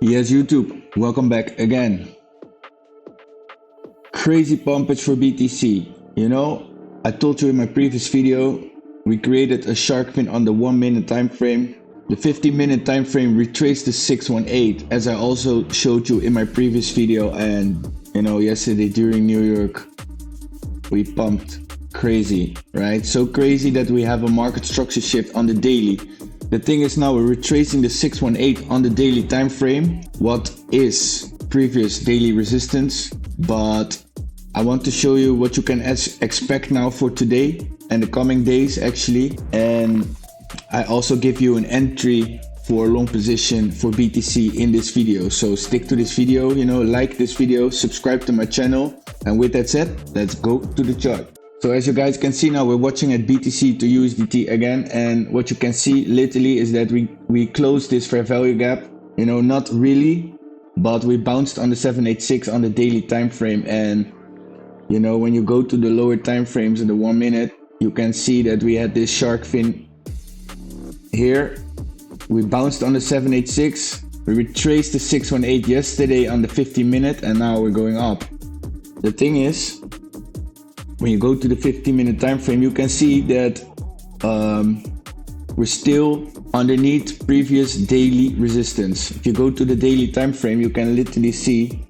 Yes, YouTube, welcome back again. Crazy pumpage for BTC. You know, I told you in my previous video, we created a shark fin on the 1 minute time frame. The 50-minute time frame retraced to 618, as I also showed you in my previous video. And you know, yesterday during New York, we pumped crazy, right? So crazy that we have a market structure shift on the daily. The thing is, now we're retracing the 618 on the daily time frame, what is previous daily resistance. But I want to show you what you can expect now for today and the coming days actually. And I also give you an entry for a long position for BTC in this video. So stick to this video, you know, like this video, subscribe to my channel. And with that said, let's go to the chart. So as you guys can see now, we're watching at BTC to USDT again. And what you can see literally is that we closed this fair value gap, you know, not really, but we bounced on the 786 on the daily time frame. And you know, when you go to the lower time frames in the 1 minute, you can see that we had this shark fin here. We bounced on the 786, we retraced the 618 yesterday on the 50-minute, and now we're going up. The thing is, when you go to the 50-minute time frame, you can see that we're still underneath previous daily resistance. If you go to the daily time frame, you can literally see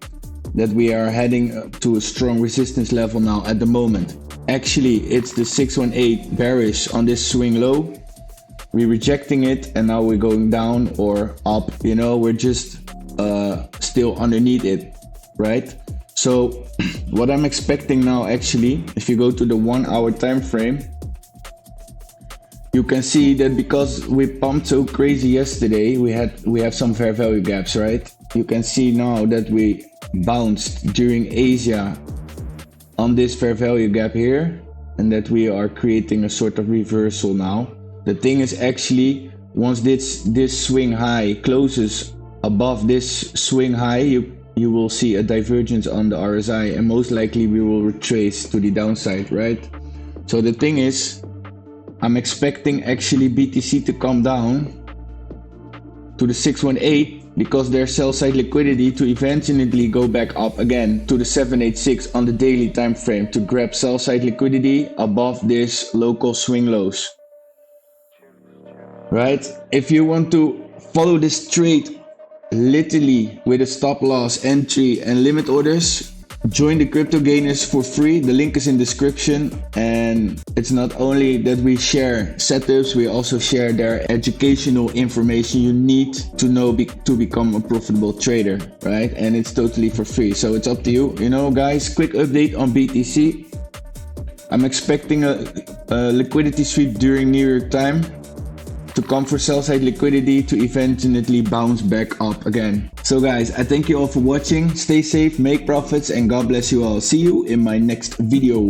that we are heading to a strong resistance level now at the moment. Actually, it's the 618 bearish on this swing low. We're rejecting it, and now we're going down or up. You know, we're just still underneath it, right? So what I'm expecting now, actually, if you go to the 1 hour time frame, you can see that because we pumped so crazy yesterday, we have some fair value gaps, right? You can see now that we bounced during Asia on this fair value gap here, and that we are creating a sort of reversal now. The thing is, actually, once this swing high closes above this swing high, you will see a divergence on the RSI, and most likely we will retrace to the downside, right? So the thing is, I'm expecting actually BTC to come down to the 618 because there's sell side liquidity to eventually go back up again to the 786 on the daily time frame to grab sell side liquidity above this local swing lows, right? If you want to follow this trade literally with a stop loss, entry and limit orders, join the crypto gainers for free. The link is in description. And it's not only that we share setups, we also share their educational information you need to know to become a profitable trader, right? And it's totally for free, so it's up to you. You know, guys, quick update on BTC. I'm expecting a liquidity sweep during New York time to come for sell side liquidity to eventually bounce back up again. So guys, I thank you all for watching. Stay safe, make profits, and God bless you all. See you in my next video.